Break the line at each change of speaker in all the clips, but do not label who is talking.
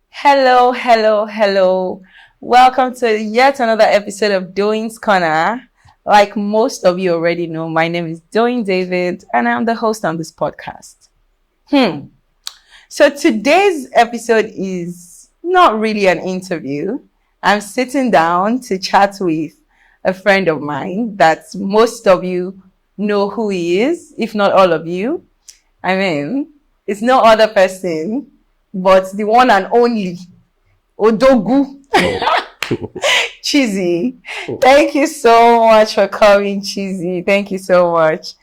Hello, hello, hello. Welcome to yet another episode of Doing's Corner. Like most of you already know, my name is Doing David and I'm the host on this podcast. So today's episode is not really an interview. I'm sitting down to chat with a friend of mine that most of you know who he is, if not all of you. I mean, it's no other person but the one and only Odogu. Cheesy. Thank you so much for coming, Cheesy. Thank you so much.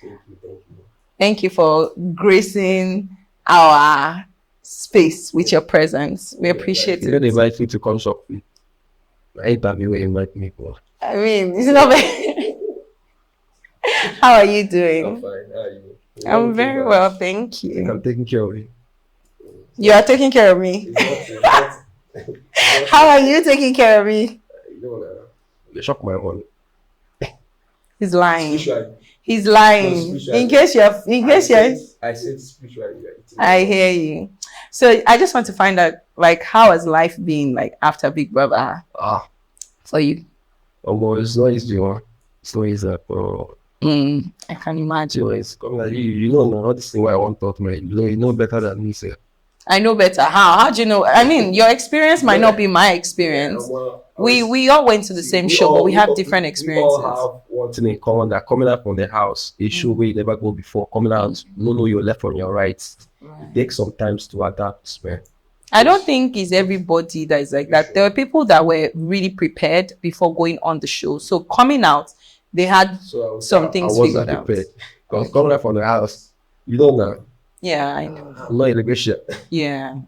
Thank you for gracing our space with your presence. We appreciate
You
it.
don't invite me to come shop. I hate that you invite me.
I mean, it's not very... How are you doing?
I'm fine. How are you?
I'm very well, thank
I think
you.
I'm taking care of you.
You are taking care of me. How are you taking care of me?
They shock my one.
He's lying.
Spiritually.
He's lying.
Spiritually.
In case you're
I said spiritually.
I hear you. So I just want to find out, like, how has life been like after Big Brother for you?
Oh, it's not easy, man. It's not easy.
I can imagine.
It's coming like you know all this thing why I want to talk, man. You know better than me, sir.
I know better. How do you know? I mean, your experience might not be my experience. We all went to the same show, but we have different experiences.
We all have one thing in common, that coming out from the house, a show where you never go before, coming out, you know your left from your right. It takes some time to adapt, man.
I don't think it's everybody that is like that. There were people that were really prepared before going on the show. So coming out, they had some things figured out.
Because coming out from the house, you don't know.
Yeah, I know.
I'm not immigration.
Yeah.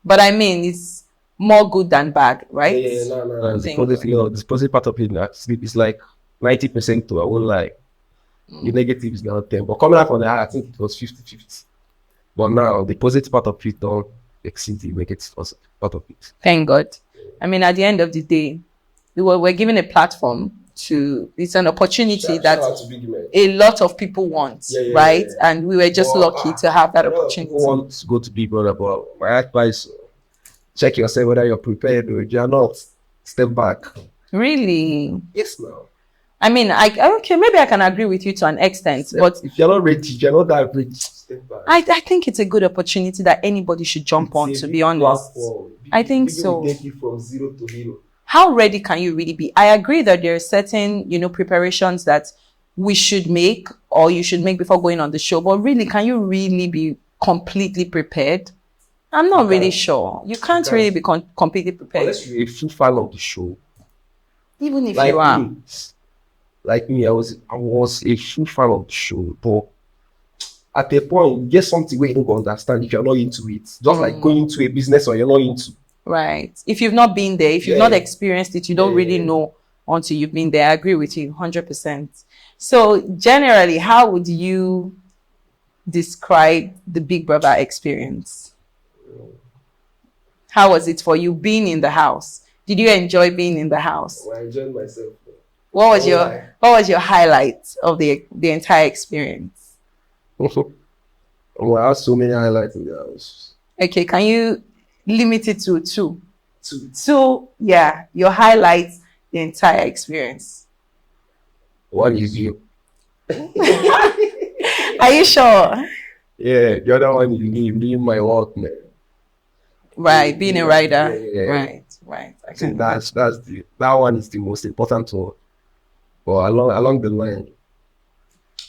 But I mean, it's more good than bad, right?
Yeah, no. The positive part of it, it's like 90% to I won't lie. The negative is not 10. But coming out from the house, I think it was 50-50. But now, the positive part of it don't exceed the negative part of it.
Thank God. I mean, at the end of the day, we're given a platform it's an opportunity that a lot of people want, right? Yeah. And we were just lucky to have that opportunity.
I want to go to Big Brother, but my advice, check yourself whether you're prepared or you're not. Step back.
Really?
Yes, no.
I mean, okay, maybe I can agree with you to an extent, but
if you're not ready, you're not that ready. Step back.
I think it's a good opportunity that anybody should jump on, to be honest. I think so.
Take you from zero to hero.
How ready can you really be? I agree that there are certain, preparations that we should make or you should make before going on the show. But really, can you really be completely prepared? I'm not really sure. You can't really be completely prepared.
Unless you're a full fan of the show.
Even if you are.
Like me, I was a full fan of the show. But at a point, you get something where you don't understand if you're not into it. Just like going into a business or you're not into.
Right. If you've not been there, if you've not experienced it, you don't really know until you've been there. I agree with you 100%. So generally, how would you describe the Big Brother experience? How was it for you being in the house? Did you enjoy being in the house?
Well, I enjoyed myself.
What was your highlight of the entire experience?
Well, I have so many highlights in the house.
Okay, can you limit it to two? Two, yeah. Your highlights, the entire experience.
What is you?
Are you sure?
Yeah, the other one is leave my work, man.
Right, being a rider.
Yeah.
Right.
I think that one is the most important one. But along the line,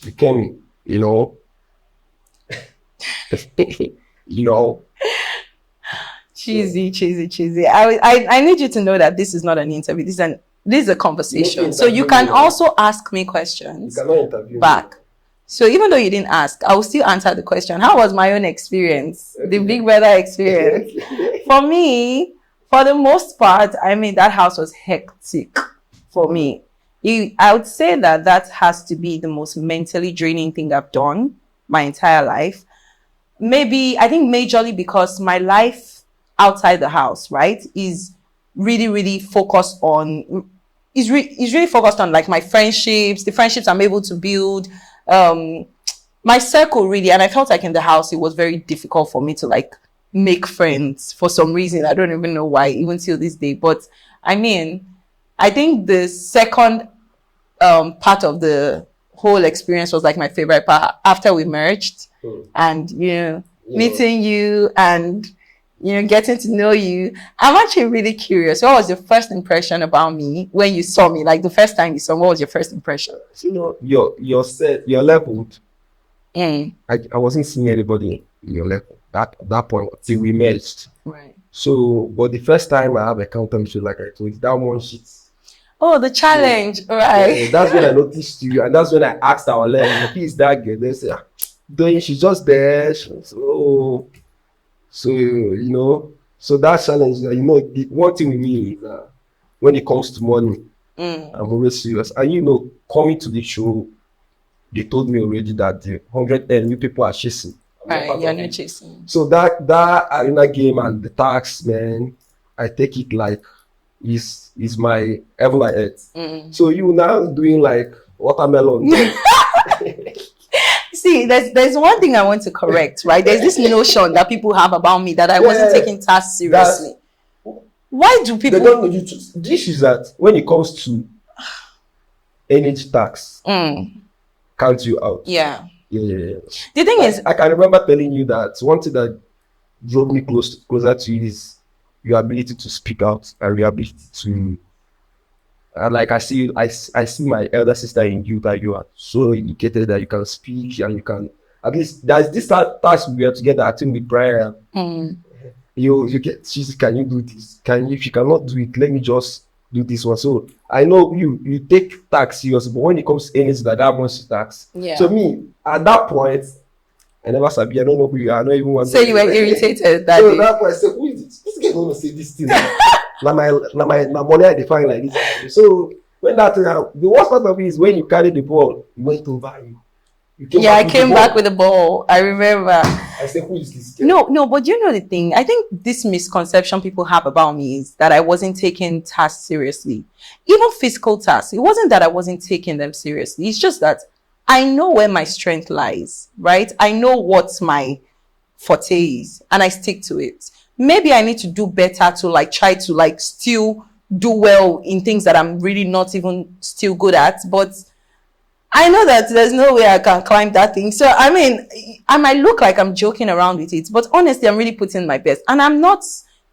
became,
Cheesy. I need you to know that this is not an interview. This is a conversation. So you can also ask me questions back. So even though you didn't ask, I will still answer the question. How was my own experience? The Big Brother experience. For me, for the most part, I mean, that house was hectic for me. I would say that has to be the most mentally draining thing I've done my entire life. Maybe, I think majorly because my life outside the house, right, is really, really focused on, is really focused on like my friendships, the friendships I'm able to build, my circle really, and I felt like in the house it was very difficult for me to like make friends for some reason. I don't even know why, even till this day. But I mean, I think the second part of the whole experience was like my favorite part after we merged, and meeting you and getting to know you. I'm actually really curious. What was your first impression about me when you saw me? Like the first time you saw me, what was your first impression?
Your level.
Mm.
I wasn't seeing anybody in your level at that point till we merged.
Right.
So, but the first time I have encountered you, like I told you, that one shit.
Oh, the challenge, right?
Yeah, that's when I noticed you, and that's when I asked our level, who is that girl? They say, she's just there. So so that challenge, the one thing with me is when it comes to money, I'm always serious. And coming to the show, they told me already that the 100 new people are chasing.
Right, you're not chasing.
So that arena game and the tax, man, I take it like is my heaven and earth. So you now doing like watermelon.
See, there's one thing I want to correct, right? There's this notion that people have about me that I wasn't taking tasks seriously. Why do people?
They don't know you. This is that when it comes to energy tax, count you out.
Yeah.
Yeah.
The thing is,
I can remember telling you that one thing that drove me closer to you is your ability to speak out and your ability to. And like I see my elder sister in you, that you are so educated that you can speak and you can at least there's this task we are together. I think with prayer, you get. She says, "Can you do this? If you cannot do it, let me just do this one." So I know you take tax serious, but when it comes to anything that much tax, so me at that point, I never sabi. I don't know who you are. I don't even want.
So you were irritated that
so
day.
That point, I said, "Who is this? This guy gonna say this thing?" my money I define like this. So when that the worst part of it is when you carry the ball, you went over you.
I came back with the ball. I remember.
I said, "Who is this guy?"
No, but you know the thing. I think this misconception people have about me is that I wasn't taking tasks seriously. Even physical tasks. It wasn't that I wasn't taking them seriously. It's just that I know where my strength lies, right? I know what my forte is, and I stick to it. Maybe I need to do better to like try to like still do well in things that I'm really not even still good at, but I know that there's no way I can climb that thing. So I mean, I might look like I'm joking around with it, but honestly, I'm really putting my best. And I'm not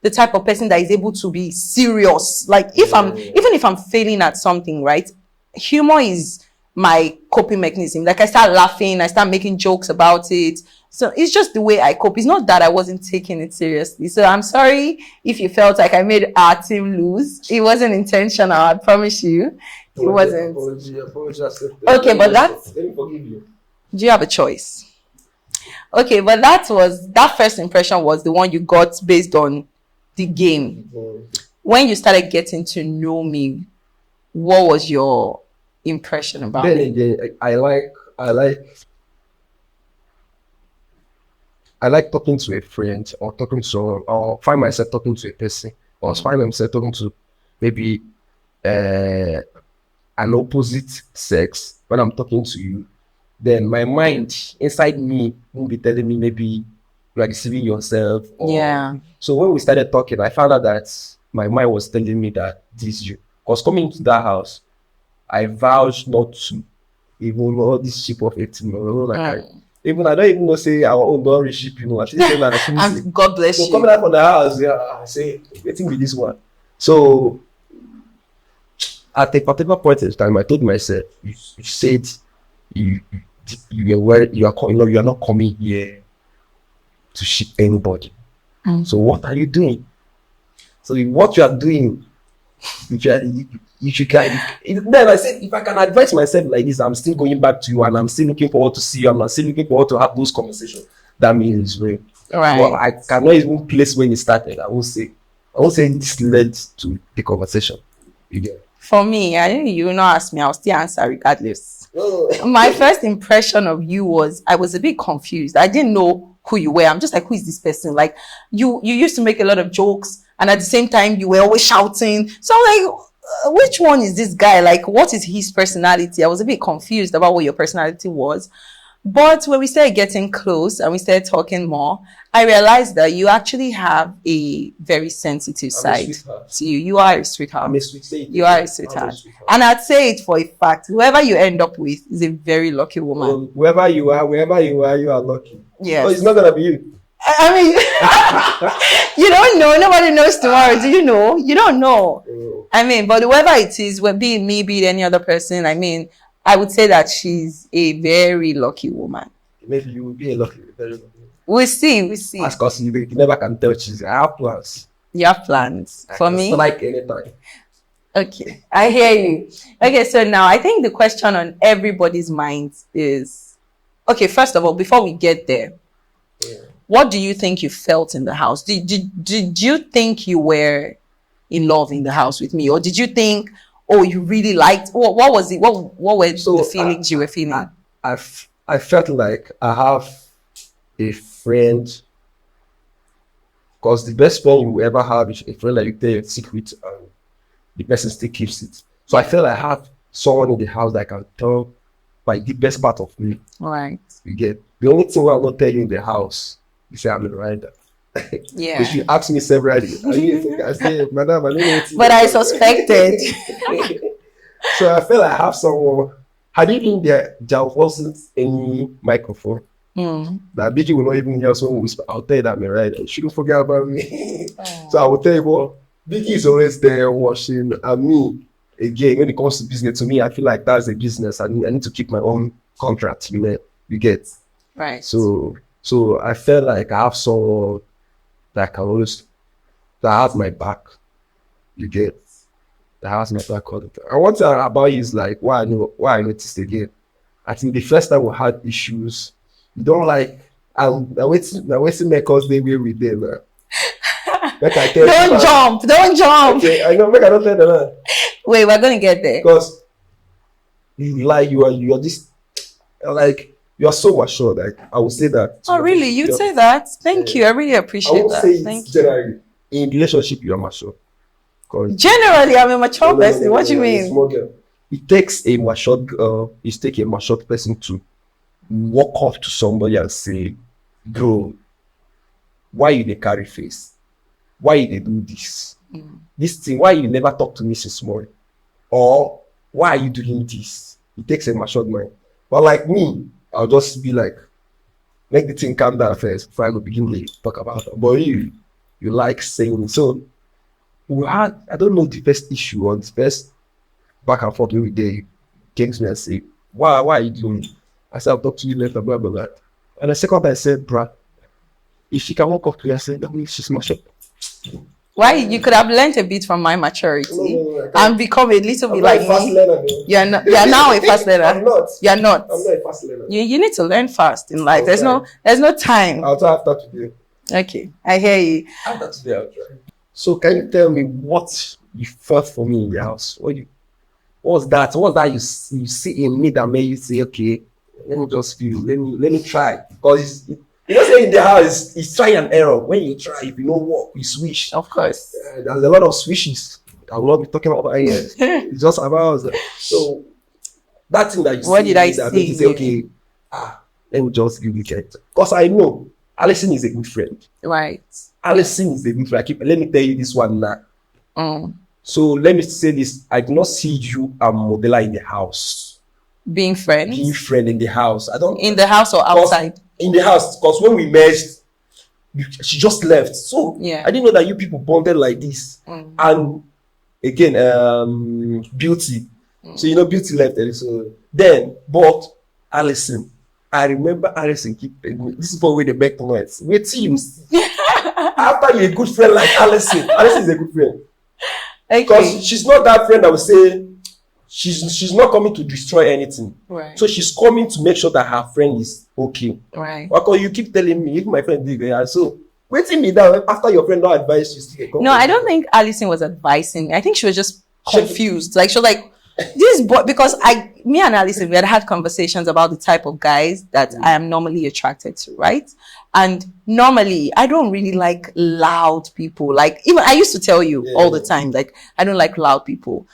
the type of person that is able to be serious. Like even if I'm failing at something, right? Humor is my coping mechanism. Like I start laughing, I start making jokes about it. So it's just the way I cope. It's not that I wasn't taking it seriously. So I'm sorry if you felt like I made our team lose. It wasn't intentional, I promise you. It wasn't. Okay, but that's...
Let me forgive you.
Do you have a choice? Okay, but that first impression was the one you got based on the game. When you started getting to know me, what was your impression about
me?
Then
again, I like talking to a friend or talking to someone, or find myself talking to a person, or find myself talking to maybe an opposite sex. When I'm talking to you, then my mind inside me will be telling me maybe you are deceiving yourself. So when we started talking, I found out that my mind was telling me that this is you. Because coming to that house, I vowed not to even all this ship of 18. Even I don't even know say our own don't reship,
and God bless you.
So coming out from the house, I say, waiting with this one. So at a particular point in time, I told myself, you said you are not coming here to ship anybody. So what are you doing? So what you are doing, you should carry. Then I said, if I can advise myself like this, I'm still going back to you, and I'm still looking forward to see you, and I'm still looking forward to have those conversations. That means it's real.
Right.
Well, I cannot even place when it started. I won't say this led to the conversation. You get it?
For me, I think you will not ask me, I'll still answer regardless. My first impression of you was I was a bit confused. I didn't know who you were. I'm just like, who is this person? Like you used to make a lot of jokes, and at the same time you were always shouting. So I'm like, which one is this guy? Like, what is his personality? I was a bit confused about what your personality was. But when we started getting close and we started talking more, I realized that you actually have a very sensitive side to you. You are a sweetheart.
I'm a sweetheart.
You are a sweetheart. And I'd say it for a fact. Whoever you end up with is a very lucky woman.
Well, wherever you are, you are lucky.
Yes.
So it's not gonna be you.
I mean, you don't know. Nobody knows tomorrow. Do you know? You don't know. I mean, but whoever it is, be it me, be it any other person, I mean, I would say that she's a very lucky woman.
Maybe you will be a lucky, very lucky.
We'll see. We'll see.
As because you never can tell. I have plans.
You have plans for me?
Like anytime.
Okay, I hear you. Okay, so now I think the question on everybody's mind is, okay, first of all, before we get there, what do you think you felt in the house? Did you think you were in love in the house with me, or did you think, oh, you really liked? What was it? What were the feelings you were feeling?
I felt like I have a friend, because the best friend you ever have is a friend that you tell your secret and the person still keeps it. So I felt I have someone in the house that I can tell by the best part of me.
Right.
You get the only thing I will not tell you in the house. You say I'm a rider.
Yeah.
Because you asked me several days. I say, madam, I don't know what.
But I suspected.
So I felt I have someone. Had it been there wasn't any microphone. That bitch will not even hear someone whisper. I'll tell you that I'm a rider. You shouldn't forget about me. So I will tell you, well, Vicky is always there watching, and me, again, when it comes to business, to me, I feel like that's a business. I need to keep my own contract, you get.
Right.
So I felt like I have someone that can always, that has my back, you get. That has my back all the time. And one thing about you is like, why I noticed again, I think the first time we had issues, you don't like, I'm waiting because they will with them.
Don't jump.
Okay, I know, make I don't tell them.
Wait, we're gonna get there.
Because you are just like, you are so assured. Like I would say that.
Oh, really? You'd say that? Thank you. I really appreciate that. Thank you.
Generally, in relationship, you are mature.
Generally, I'm a mature person. What do you mean?
Small girl. It takes a matured girl. It takes a matured person to walk up to somebody and say, "Bro, why you dey carry face? Why you dey do this? This thing? Why you never talk to me since small? Or why are you doing this?" It takes a matured mind. But like me, I'll just be like, make the thing calm down first before I go begin to talk about it. But you like saying so. We had, I don't know the first issue or the first back and forth every day. Came to me and say, why are you doing it? I said, I'll talk to you later, blah, blah, blah. And the second time I said, bruh, if she can walk up to you, I said, that means she's mature.
Why? You could have learned a bit from my maturity and become a little bit like me. You're now a fast learner.
I'm not.
You're not.
I'm not a fast learner.
You need to learn fast in life. There's no time.
I'll try after today.
Okay, I hear you.
After today, I'll try. So can you tell me what you felt for me in the house? What was that? What was that you see in me that made you say, okay, let me just feel, let me try? Because you know, say in the house, it's try and error. When you try, if you don't work, you switch.
Of course.
There's a lot of switches. I will not be talking about here. It's just about so that thing that you
what
see.
What did I
that
see?
You say, okay, let me just give you it. Because I know Alison is a good friend.
Right.
Alison is a good friend. Let me tell you this one now. So let me say this. I do not see you and Modela in the house.
Being friends?
Being friend in the house. I don't.
In the house or outside?
In the house. Because when we merged, she just left. So
yeah.
I didn't know that you people bonded like this. And again, Beauty. So you know Beauty left. So then, but Alison. I remember Alison keep this is for where the back noise. We're teams. After you're a good friend like Alison is a good friend.
Okay.
Because she's not that friend that will say she's not coming to destroy anything.
Right.
So she's coming to make sure that her friend is okay.
Right.
Because you keep telling me, if my friend did so waiting me down after your friend don't advise you still.
No, I don't think Alison was advising me. I think she was just confused. Like she was like, this boy, because me and Alison, we had conversations about the type of guys that I am normally attracted to, right? And normally I don't really like loud people. Like even I used to tell you all the time, like I don't like loud people.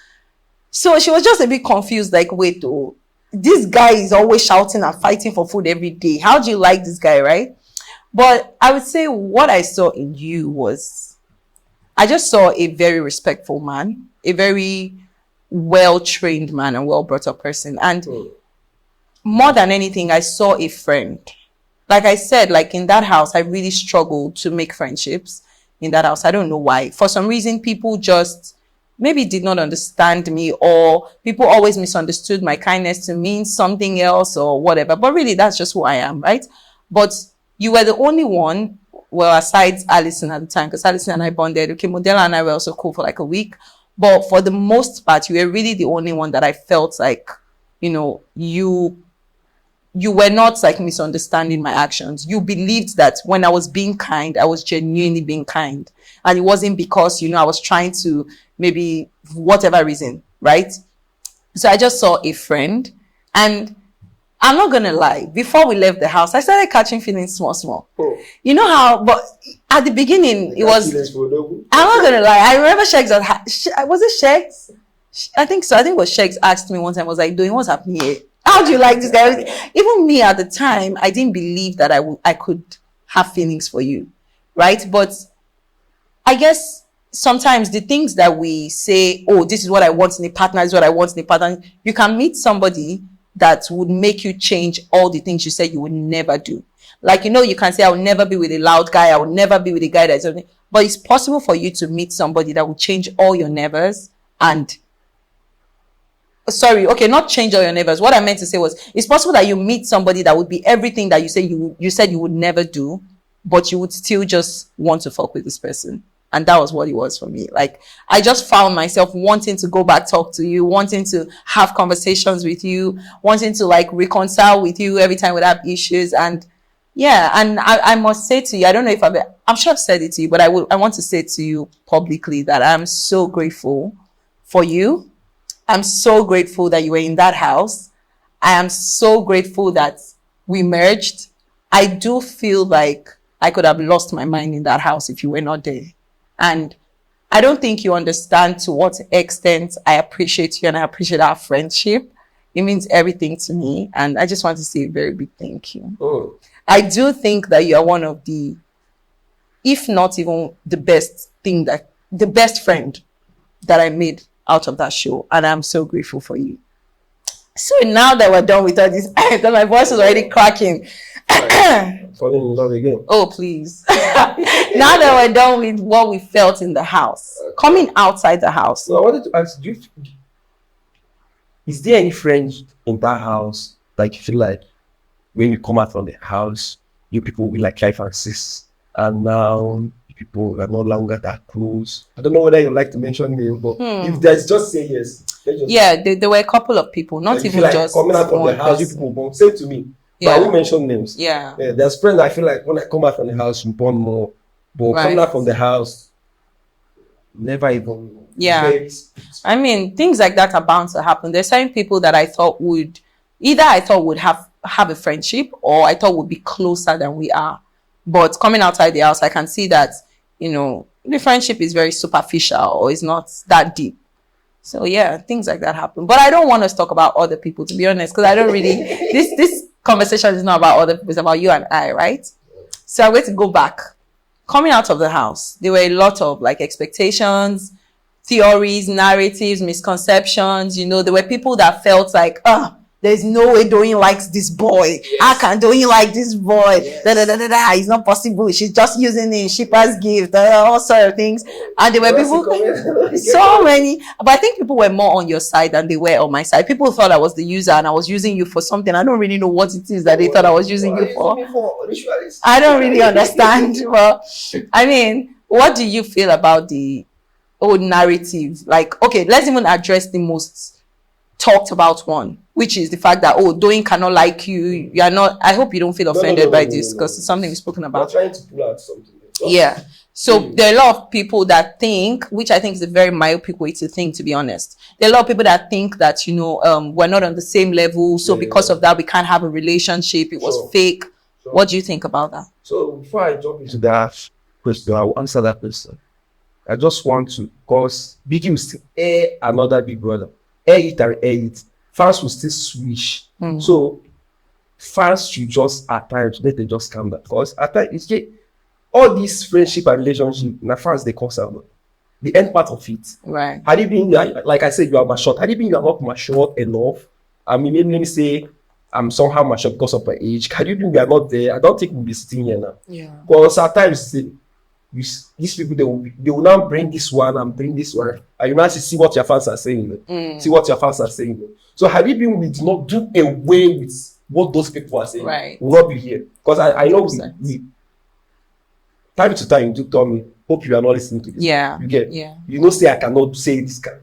So she was just a bit confused, like, wait, this guy is always shouting and fighting for food every day. How do you like this guy, right? But I would say what I saw in you was, I just saw a very respectful man, a very well-trained man and well-brought-up person. And more than anything, I saw a friend. Like I said, like in that house, I really struggled to make friendships in that house. I don't know why. For some reason, people just maybe did not understand me, or people always misunderstood my kindness to mean something else or whatever. But really, that's just who I am, right? But you were the only one, well, aside Alison at the time, because Alison and I bonded. Okay, Modella and I were also cool for like a week. But for the most part, you were really the only one that I felt like, you know, you were not like misunderstanding my actions. You believed that when I was being kind, I was genuinely being kind. And it wasn't because, you know, I was trying to maybe whatever reason, right? So I just saw a friend, and I'm not going to lie. Before we left the house, I started catching feelings small. Oh. You know how, but at the beginning, it was, I'm not going to lie. I remember Shegs, was it Shegs? I think so. I think it was Shegs asked me one time, was like, doing what's happening here? How do you like this guy? Even me at the time, I didn't believe that I could have feelings for you, right? But I guess sometimes the things that we say, oh, this is what I want in a partner, this is what I want in a partner. You can meet somebody that would make you change all the things you said you would never do. Like, you know, you can say, I will never be with a loud guy. I will never be with a guy that's something. But it's possible for you to meet somebody that will change all your nevers and sorry, okay, not change all your neighbors. What I meant to say was, it's possible that you meet somebody that would be everything that you say you said you would never do, but you would still just want to fuck with this person. And that was what it was for me. Like, I just found myself wanting to go back, talk to you, wanting to have conversations with you, wanting to like reconcile with you every time we have issues. And yeah, and I must say to you, I don't know if I'm sure I've said it to you, but I want to say to you publicly that I'm so grateful for you. I'm so grateful that you were in that house. I am so grateful that we merged. I do feel like I could have lost my mind in that house if you were not there. And I don't think you understand to what extent I appreciate you and I appreciate our friendship. It means everything to me. And I just want to say a very big thank you. Oh. I do think that you are one of the, if not even the best friend that I made out of that show. And I'm so grateful for you. So now that we're done with all this, my voice is already cracking.
Falling in love again.
Oh, please. Now that we're done with what we felt in the house, coming outside the house.
So I wanted to ask you, is there any friends in that house, like you feel like when you come out from the house, you people will like 5 and 6, and now people are no longer that close? I don't know whether you like to mention name, but if there's, just say yes.
Yeah, there were a couple of people, not even
like
just
coming out from the house, you people won't say to me. Yeah. But I won't mention names.
Yeah.
There's friends I feel like when I come out from the house, you born more. But coming out from the house, never even.
Yeah. I mean, things like that are bound to happen. There's certain people that I thought would have a friendship, or I thought would be closer than we are. But coming outside the house, I can see that, you know, the friendship is very superficial or is not that deep. So yeah, things like that happen. But I don't want us to talk about other people, to be honest, because I don't really, this conversation is not about other people, it's about you and I, right? So I'm going to go back. Coming out of the house, there were a lot of like expectations, theories, narratives, misconceptions. You know, there were people that felt like, there's no way Doyin likes this boy. Yes. How can Doyin like this boy? Yes. It's not possible. She's just using the shipper's gift, all sort of things. And there were people, so many. But I think people were more on your side than they were on my side. People thought I was the user and I was using you for something. I don't really know what it is that they thought I was using you for. I don't really understand. But I mean, what do you feel about the old narrative? Like, okay, let's even address the most talked about one, which is the fact that, Doyin cannot like you. You are not. I hope you don't feel offended by this, because it's something we've spoken about.
I'm trying to pull out something.
Yeah. So there are a lot of people that think, which I think is a very myopic way to think, to be honest. There are a lot of people that think that, you know, we're not on the same level, so because of that we can't have a relationship. It was fake. What do you think about that?
So before I jump into that question, I will answer that question. I just want to, because Biggie will still another big brother. Air it and air it. fans will still switch. So fans should just at times let them just calm down, because at times all these friendship and relationship now fans they cause out the end part of it.
Right.
Had it been like I said, you are matured. Had it been you are not matured enough, I mean, let me say I'm somehow matured because of my age. Had you been we are not there, I don't think we'll be sitting here now.
Yeah.
Because at times these people they will now bring this one and bring this one, and you now see what your fans are saying. See what your fans are saying. So had it been we did not do away with what those people are saying,
right,
we'll not be here. Because I know we time to time you do tell me, hope you are not listening to this.
Yeah.
You get,
yeah.
You know, say I cannot say this guy.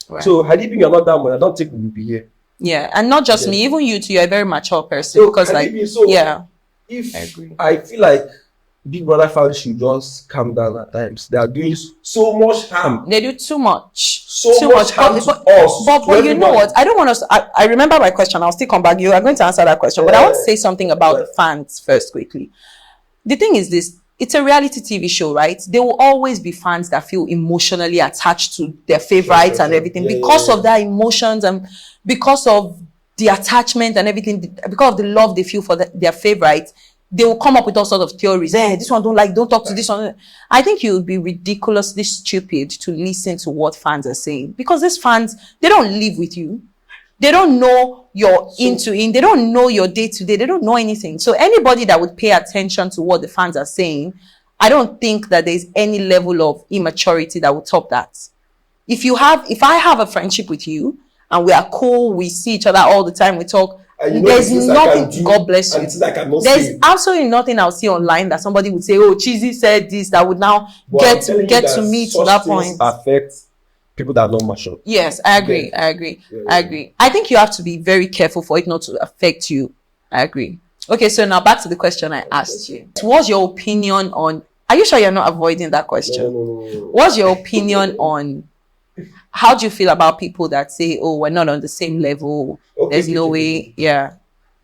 Right.
So had it been you're not that much, I don't think we will be here.
Yeah, and not just me, even you too. You're a very mature person.
So,
because like, yeah,
if
I agree.
I feel like Big Brother fans should just calm down at times. They are doing so much harm.
They do too much.
So much harm to us.
But you know what? I don't want us. I remember my question. I'll still come back. You are going to answer that question, but I want to say something about the fans first quickly. The thing is this. It's a reality TV show, right? There will always be fans that feel emotionally attached to their favorites and everything because of their emotions and because of the attachment and everything, because of the love they feel for their favorites. They will come up with all sorts of theories. This one don't talk to this one. I think you would be ridiculously stupid to listen to what fans are saying, because these fans, they don't live with you. They don't know your they don't know your day-to-day. They don't know anything. So anybody that would pay attention to what the fans are saying, I don't think that there's any level of immaturity that would top that. If I have a friendship with you and we are cool, we see each other all the time, we talk, there's nothing, God bless you. There's absolutely nothing I'll see online that somebody would say, oh, Cheesy said this, that would now get to me to that point.
Affect people that are not mature.
Yes, I agree. I agree. I think you have to be very careful for it not to affect you. I agree. Okay, so now back to the question I asked you. What's your opinion on... Are you sure you're not avoiding that question?
No.
What's your opinion on... How do you feel about people that say, oh, we're not on the same level? There's no way. Yeah.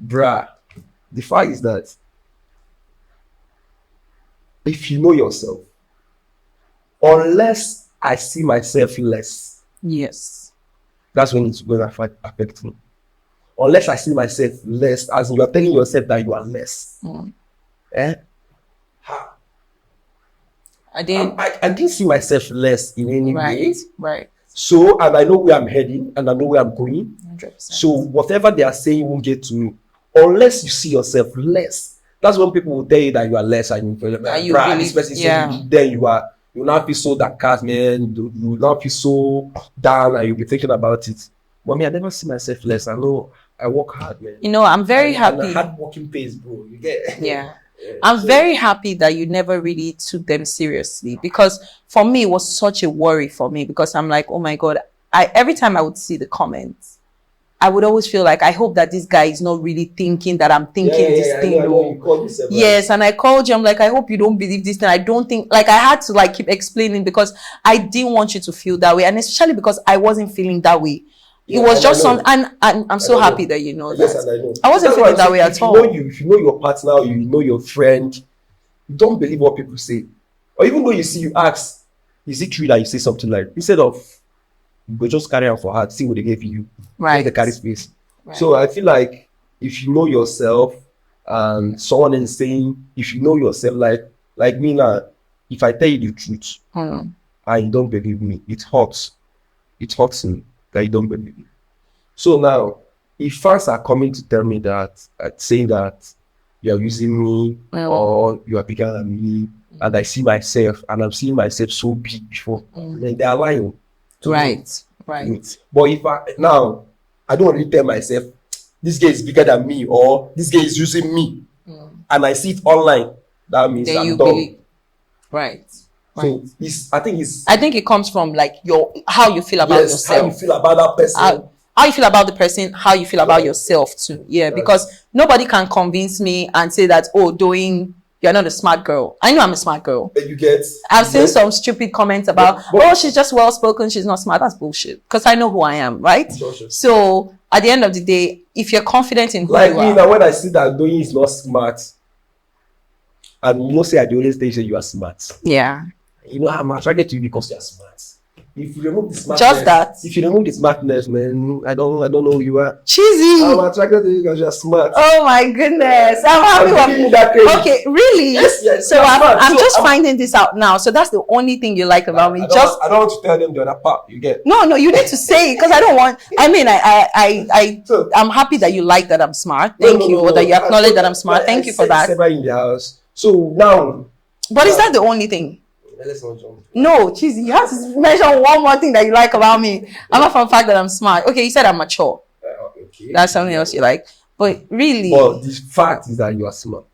Bruh, the fact is that if you know yourself, unless I see myself less,
yes,
that's when it's going to affect me. Unless I see myself less, as you are telling yourself that you are less. I didn't see myself less in any way.
Right.
So, and I know where I'm heading, and I know where I'm going.
100%.
So, whatever they are saying won't get to me. Unless you see yourself less. That's when people will tell you that you are less, and you really, this person said, then you now feel so dark, man. You now feel so down, and you'll be thinking about it. But me, I never see myself less. I know I work hard, man.
You know, I'm very happy.
And a hard working pace, bro. You get?
Yeah. I'm very happy that you never really took them seriously, because for me, it was such a worry for me, because I'm like, oh my God, every time I would see the comments, I would always feel like, I hope that this guy is not really thinking that I'm thinking this thing. Yes, and I called you. I'm like, I hope you don't believe this thing. I don't think, like, I had to like keep explaining, because I didn't want you to feel that way, and especially because I wasn't feeling that way. It was just some, and I'm so happy that you know that.
Yes, and I know.
I wasn't feeling that way at all.
If you know your partner, you know your friend, don't believe what people say. Or even though you ask, is it true that you say something like, instead of, you just carry on for heart, see what they gave you.
Right.
They carry space.
Right.
So I feel like if you know yourself, and someone is saying, if you know yourself, like me now, if I tell you the truth, and you don't believe me, it hurts. It hurts me that you don't believe me. So now, if fans are coming to tell me that, saying that you are using me, or you are bigger than me, and I see myself, and I'm seeing myself so big before, then they are lying.
Right.
But if I don't really tell myself, this guy is bigger than me, or this guy is using me, and I see it online, that means then I'm dumb.
Right.
So I think
it comes from like how you feel about yourself.
How you feel about that person.
How you feel about the person, how you feel about yourself too. Yeah, because nobody can convince me and say that, you're not a smart girl. I know I'm a smart girl.
You get?
I've seen some stupid comments about, she's just well-spoken, she's not smart. That's bullshit. Because I know who I am, right?
Sure.
So at the end of the day, if you're confident in who
like
you
me
are.
now, when I see that Doyin is not smart, and you say I always say you are smart.
Yeah.
I'm attracted to you because you are smart. If you remove the smartness,
just that.
If you remove the smartness, man, I don't know who you are.
Cheesy.
I'm attracted to you because you're smart.
Oh my goodness. I'm happy. Okay, really?
Yes.
So I'm just finding this out now. So that's the only thing you like about me.
I don't want to tell them the other part. You get?
No, you need to say it because I don't want. I mean, I'm happy that you like that I'm smart. Thank you, or that you acknowledge that I'm smart. Thank you for that.
In the house. So now.
But is that the only thing?
Let's not jump.
No, Cheesy, you have to mention one more thing that you like about me. I'm not from the fact that I'm smart. Okay, you said I'm mature.
Okay.
That's something else you like. But really.
But the fact is that you are smart.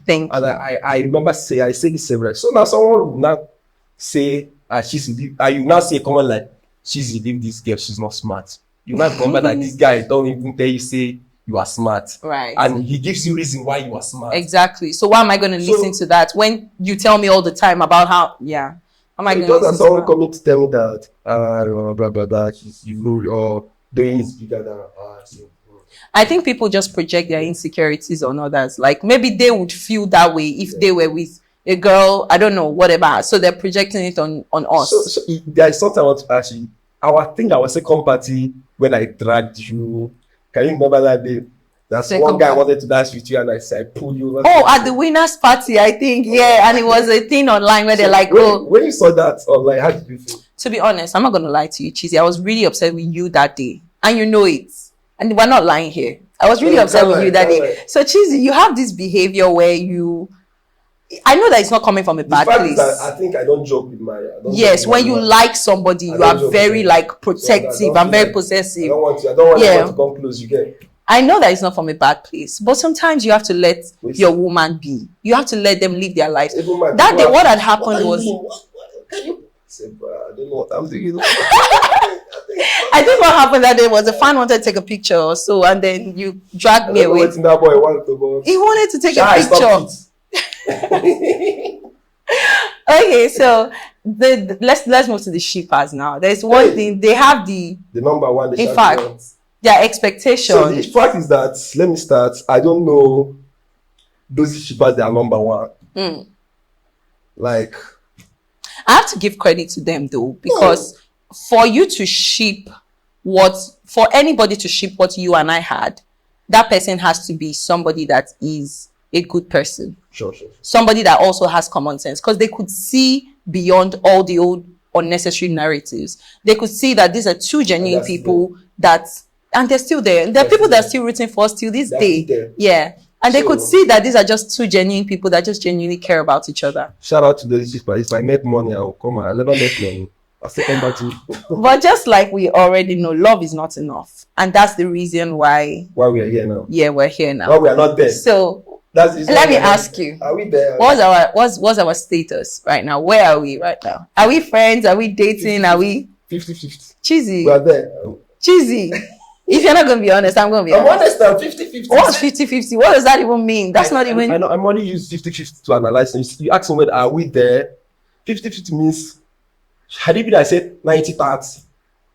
Thank you.
And I remember I say this several. So now someone will not say, you now say common like, Cheesy, leave this girl, she's not smart. You might remember that this guy don't even tell you, say, you are smart.
Right.
And he gives you reason why you are smart.
Exactly. So why am I going to listen to that when you tell me all the time about how, yeah. Am I going to listen to
someone coming to tell me that, blah, blah, blah, you're doing is bigger than us.
I think people just project their insecurities on others. Like maybe they would feel that way if they were with a girl, I don't know, whatever. So they're projecting it on us.
So there is something I want to ask you. I think our second party, when I dragged you, can you remember that day? That's one guy wanted to dance with you and I said, I pulled you over.
Oh, at the winners party, I think. Yeah, and it was a thing online where they're like,
when you saw that online, how did you feel?
To be honest, I'm not going to lie to you, Cheesy. I was really upset with you that day. And you know it. And we're not lying here. I was really upset with you that day. So, Cheesy, you have this behavior where I know that it's not coming from a bad place.
I think I don't joke with my.
Yes, when you like somebody, you are very like protective and very possessive.
I don't want to come close. You get.
I know that it's not from a bad place, but sometimes you have to let your woman be. You have to let them live their lives. That day, what had happened was.
Can you say, bro, I don't know what I'm doing.
I think what happened that day was a fan wanted to take a picture or so, and then you dragged me away.
That boy he
wanted to take a picture. Okay, so let's move to the shippers now. There's one thing they have the
number one.
In fact, their expectation.
So the fact is that let me start. I don't know those shippers. They are number one. Like,
I have to give credit to them though, because for you to ship for anybody to ship what you and I had, that person has to be somebody that is a good person.
Sure.
Somebody that also has common sense, because they could see beyond all the old unnecessary narratives. They could see that these are two genuine people and they're still there. There are people that are still rooting for us till this day. Yeah. And they could see that these are just two genuine people that just genuinely care about each other.
Shout out to those people. If I make money, I'll come. I'll never make money. I'll still come back to you.
But just like we already know, love is not enough. And that's the reason why
we are here now.
Yeah, we're here now.
Why we are not there.
So let me ask you.
Are we there?
What's our status right now? Where are we right now? Are we friends? Are we dating?
50-50.
Are we
50-50?
Cheesy.
We are there.
Cheesy. If you're not going to be honest, I'm going to be honest.
I'm honest now. 50-50.
What's 50-50? What does that even mean? That's not even.
I know. I'm only use 50-50 to analyze. You ask someone, are we there? 50-50 means, had it been I said 90-30,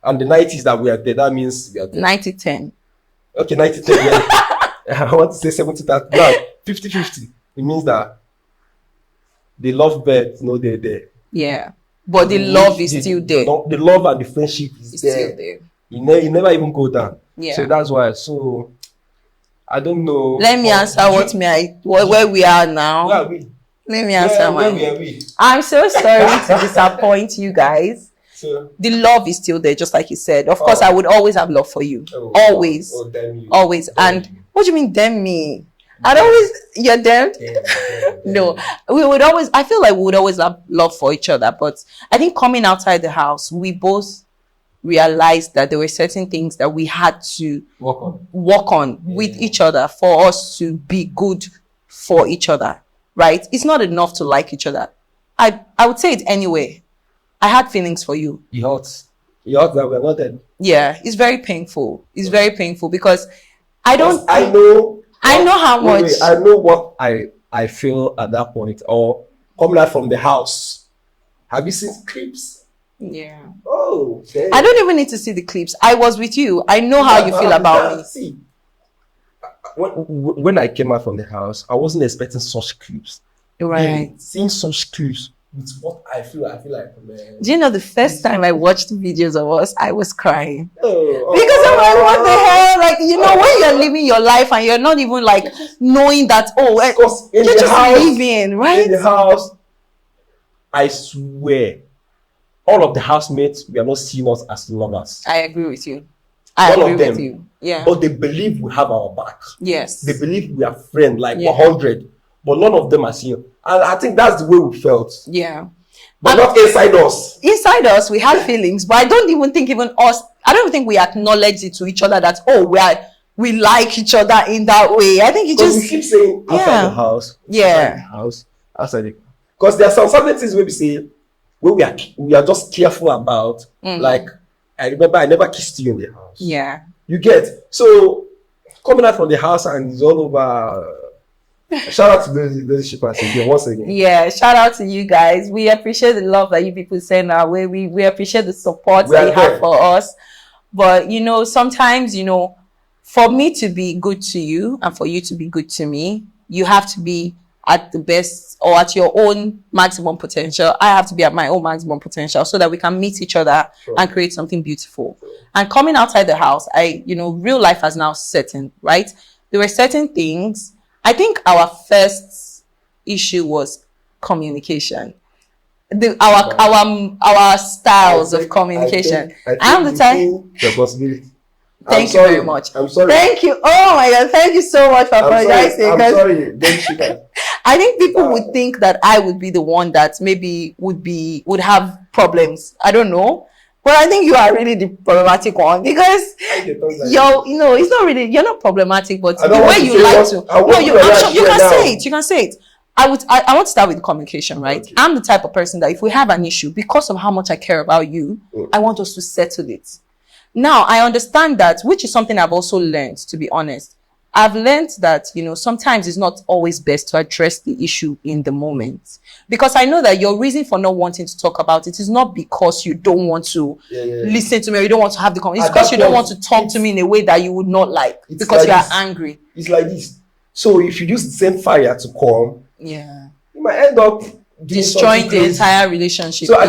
and the 90s that we are there, that means we are there.
90-10.
Okay, 90-10. Yeah. I want to say 70-30. Now, 50-50. It means that the love birds, they're there.
Yeah. But the love is still there.
The love and the friendship is there.
Still there.
You never even go down.
Yeah.
So that's why. So I don't know.
Let me answer where we are now.
Where are we?
Let me answer
where are we?
I'm so sorry to disappoint you guys.
So,
the love is still there, just like you said. Of course, I would always have love for you. Always.
Damn you.
Always.
Damn
and you. What do you mean, damn me? You're damned? No. I feel like we would always have love for each other. But I think coming outside the house, we both realized that there were certain things that we had to work on with each other for us to be good for each other, right? It's not enough to like each other. I would say it anyway. I had feelings for you.
It hurts that we're not dead.
Yeah, it's very painful. It's very painful because I know how much.
I know what I feel at that point, or coming out from the house. Have you seen clips?
Yeah.
Oh, okay.
I don't even need to see the clips. I was with you. I know how you feel about me.
See, when I came out from the house, I wasn't expecting such clips.
Right.
Seeing such clips with what I feel like, man.
Do you know the first time I watched videos of us, I was crying. Because I'm like, what the hell? Like, when you're living your life and you're not even like knowing that, you're just living, right?
In the house, I swear, all of the housemates, we are not seeing us as lovers.
I agree with you. I agree with you. Yeah.
But they believe we have our back.
Yes.
They believe we are friends, like 100. But none of them are seeing. And I think that's the way we felt.
Yeah.
But not inside us.
Inside us, we had feelings, but I don't even think I don't think we acknowledge it to each other that, we like each other in that way. I think
we keep saying outside the house.
Yeah.
Outside the because there are some certain things where we say, where we are just careful about. Like, I remember I never kissed you in the house.
Yeah.
You get? So, coming out from the house and it's all over. Shout out to those shippers again, once again.
Yeah, shout out to you guys. We appreciate the love that you people send our way. We appreciate the support that you have for us. But, sometimes, for me to be good to you and for you to be good to me, you have to be at the best or at your own maximum potential. I have to be at my own maximum potential so that we can meet each other and create something beautiful. And coming outside the house, real life has now set in, right? There were certain things. I think our first issue was communication. Our styles of communication. I'm the type. Thank you very much.
I'm sorry.
Thank you. Oh my God. Thank you so much for apologizing.
I'm sorry.
I think people would think that I would be the one that maybe would have problems. I don't know. But I think you are really the problematic one because it's not really, you're not problematic, but the way you like to. No, you can say it. You can say it. I want to start with communication, right? Okay. I'm the type of person that if we have an issue, because of how much I care about you, I want us to settle it. Now, I understand that, which is something I've also learned, to be honest. I've learned that, sometimes it's not always best to address the issue in the moment. Because I know that your reason for not wanting to talk about it is not because you don't want to listen to me or you don't want to have the conversation. It's because you don't want to talk to me in a way that you would not like because you are angry.
It's like this. So if you use the same fire to calm, you might end up
destroying the entire relationship.
So I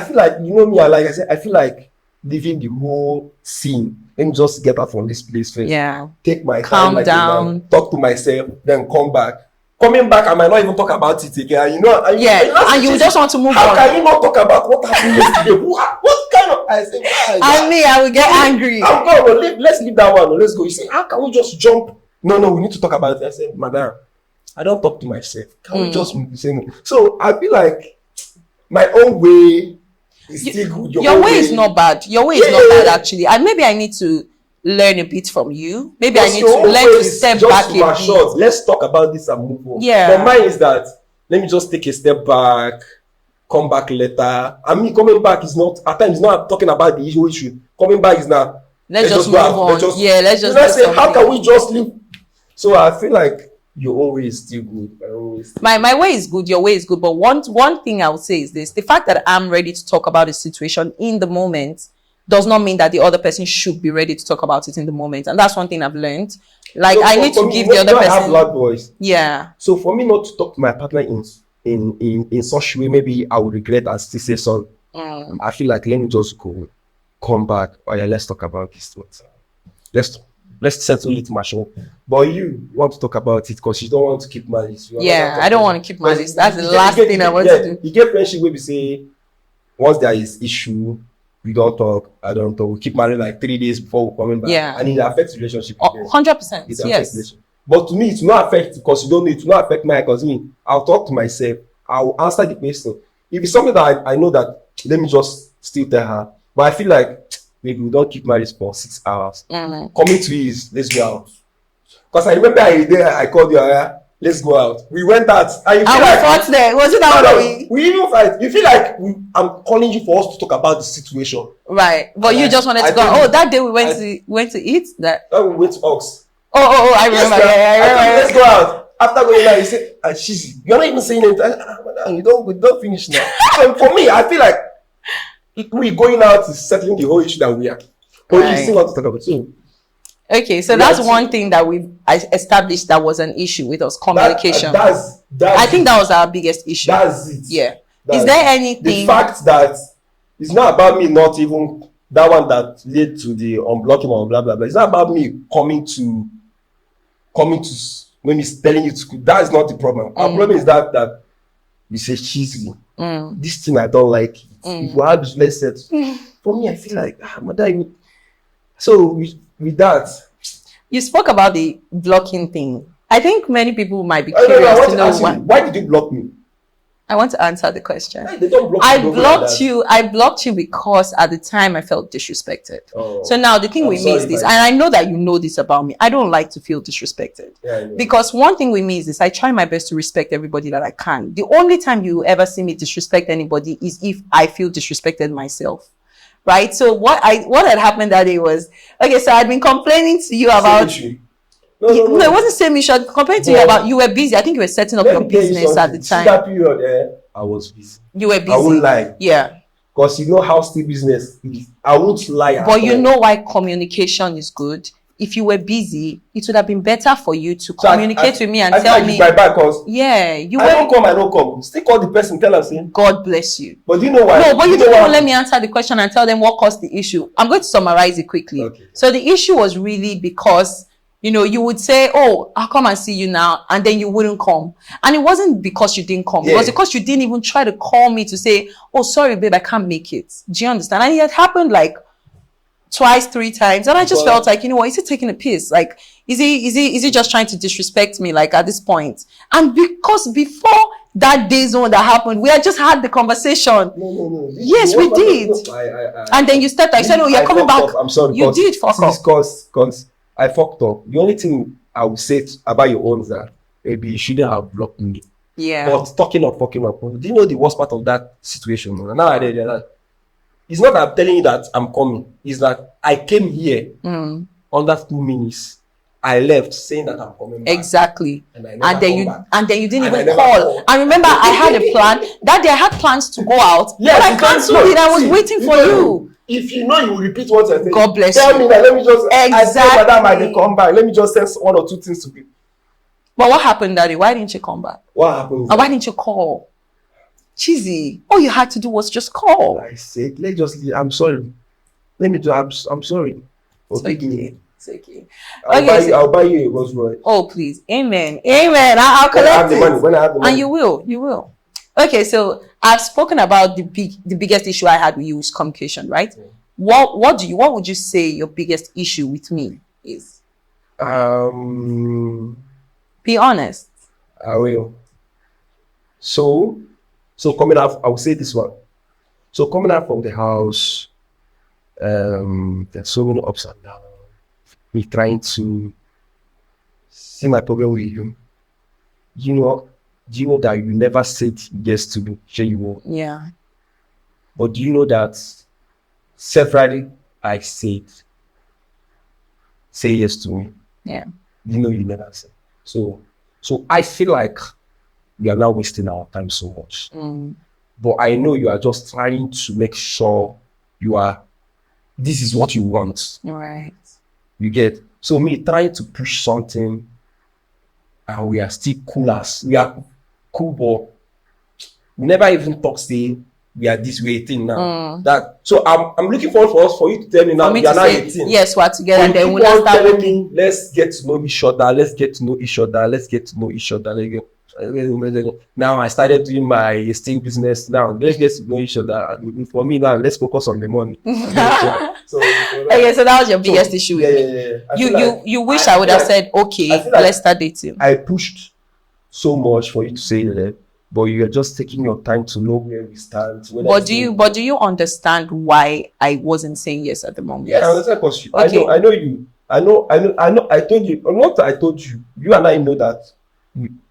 feel like, me, like I said, I feel like leaving the whole scene. Let me just get out from this place first.
Yeah.
Take my
time.
Calm
down.
Talk to myself, then come back. Coming back, I might not even talk about it again. And
you just want to move on.
How can you not talk about what happened yesterday? What kind of... I say,
I will get angry.
Let's leave that one. Let's go. You say, how can we just jump? No, we need to talk about it. I said, madam, I don't talk to myself. Can we just say no? So I feel like my own way is still good.
Your way is not bad. Your way is not bad, actually. And maybe I need to learn a bit from you. Maybe I need to learn to step back a bit.
Let's talk about this and move on.
Yeah.
But mine is that, let me just take a step back, come back later. I mean, coming back is not, at times, not talking about the issue. Coming back is not,
let's just move on. Let's just
say, how can we just leave? So I feel like your own way is still good.
My way is good, your way is good. But one thing I would say is this: the fact that I'm ready to talk about a situation in the moment does not mean that the other person should be ready to talk about it in the moment. And that's one thing I've learned. Like, so I need to give the other person. I have
loud voice.
Yeah.
So for me not to talk to my partner in such a way, maybe I will regret and still say so. I feel like let me just come back. Oh yeah, let's talk about this. Let's settle it, Marshall. But you want to talk about it because you don't want to keep malice.
I don't want to keep malice. That's the last thing I want to do.
You get friendship where we say, once there is issue, we don't talk, I don't talk. We keep married like 3 days before we're coming back.
Yeah.
And it affects relationship.
100%. Yes.
But to me, it's not affect because you don't know it. It will not affect mine because I'll talk to myself. I'll answer the question. If it's something that I know that, let me just still tell her. But I feel like maybe we don't keep marriage for 6 hours. Coming to you is, let's go out. Because I remember I called you, let's go out. We went out. And you feel like,
fought there. Was it that
we even fight. You feel like I'm calling you for us to talk about the situation.
Right. But you just wanted to go. Oh, that day we went to eat that.
We went to Ox.
Oh, I remember.
Let's go out. After going out, you say, you're not even saying it. We don't finish now. So for me, I feel like we going out is settling the whole issue that we are. But you still want to talk about it.
Okay, so that's one thing that we've established that was an issue with us, communication.
That's
I think that was our biggest issue.
That's it.
Yeah. Is there anything?
The fact that it's not about me not even that one that led to the unblocking or blah blah blah. It's not about me coming to when he's telling you to. That is not the problem. Our problem is that you say cheesy. This thing I don't like. If you have less set, for me I feel like mother. So with that,
you spoke about the blocking thing. I think many people might be curious to know
why did you block me?
I want to answer the question.
They don't block
I blocked you because at the time I felt disrespected. So now the thing with me is this, and I know that you know this about me. I don't like to feel disrespected. Because one thing with me is this, I try my best to respect everybody that I can. The only time you ever see me disrespect anybody is if I feel disrespected myself. Right? So what had happened that day was, okay, so I'd been complaining to you about... No, it wasn't same issue. I complained to you about you were busy. I think you were setting up your business at the time.
That period, I was busy.
You were busy.
I won't lie.
Yeah.
Because you know how still business is. I won't lie.
But you know why communication is good? If you were busy, it would have been better for you to communicate with me and tell me.
I don't come. Still call the person, tell them, say,
God bless you.
But do you know why?
No, but you didn't even let me answer the question and tell them what caused the issue. I'm going to summarize it quickly.
Okay.
So the issue was really because, you know, you would say, oh, I'll come and see you now, and then you wouldn't come. And it wasn't because you didn't come. It was because you didn't even try to call me to say, oh, sorry, babe, I can't make it. Do you understand? And it had happened like twice, 3 times. And I just felt like, you know what, is he taking a piss? Like, is he just trying to disrespect me, like, at this point? And because before that day zone that happened, we had just had the conversation.
No.
Yes, we did. And then you stepped out. You said, oh, you're coming back.
I'm sorry.
You did fuck up.
Because I fucked up. The only thing I would say about your own is that maybe you shouldn't have blocked me.
Yeah.
But talking of fucking up, do you know the worst part of that situation? Now I did that. It's not that I'm telling you that I'm coming. It's that I came here under 2 minutes. I left saying that I'm coming back.
Exactly. And then you didn't even call.
Called.
And remember, I had a plan. That day I had plans to go out. Yes, but I cancelled it. I was waiting for you.
If you know, you will repeat what I say.
God bless you.
Tell me that. Let me just.
Exactly.
I say, madam, I didn't come back. Let me just send 1 or 2 things to people.
But what happened that day? Why didn't you come back?
What happened?
And why didn't you call? Cheesy. All you had to do was just call.
I said, let's just. I'm sorry. Let me do. I'm sorry.
Okay. It's okay.
I'll buy you a Rolls Royce.
Oh, please. Amen. I'll collect it.
When I have the money.
And you will. Okay, so I've spoken about the biggest issue I had with you is communication, right? Yeah. What would you say your biggest issue with me is? Be honest.
I will. So coming out, I will say this one. So coming out from the house, there's so many ups and downs. Me trying to see my problem with you. Do you know that you never said yes to me? Sure you won't.
Yeah.
But do you know that severally I said, say yes to me?
Yeah.
You know you never said. So I feel like we are now wasting our time so much. But I know you are just trying to make sure this is what you want.
Right.
You get, so me trying to push something, and we are still we are cool, but we never even talk. Say we are this way thing now. So I'm looking forward for you to tell me now. We are now 18.
Yes, we're together, and then we'll start
telling me, let's get to know each other. Let's get to know each other. Now I started doing my steel business. Now let's get to know each other. For me now, let's focus on the money. So
that was your biggest issue with me. You wish I would have said, okay, let's start dating.
I pushed so much for you to say that, but you're just taking your time to know where we stand.
But do you understand why I wasn't saying yes at the moment?
Yeah, I understand because I know you. I know. I told you. Not that I told you. You and I know that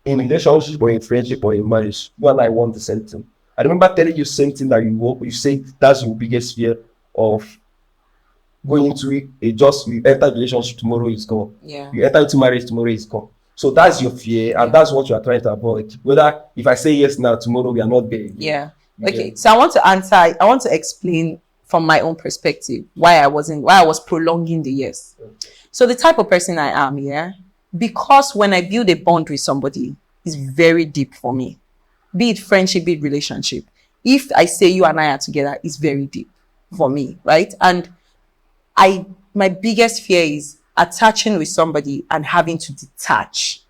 in relationship or in friendship or in marriage, you and I want the same thing. I remember telling you same thing that you say that's your biggest fear of going into it. You enter relationship, tomorrow is gone.
Yeah.
You enter into marriage, tomorrow is gone. So that's your fear, and that's what you are trying to avoid. Whether if I say yes now, tomorrow we are not there.
Yeah. Okay. So I want to explain from my own perspective why I was prolonging the yes.
Okay.
So the type of person I am, because when I build a bond with somebody, it's very deep for me. Be it friendship, be it relationship. if I say you and I are together, it's very deep for me, right? And my biggest fear is attaching with somebody and having to detach.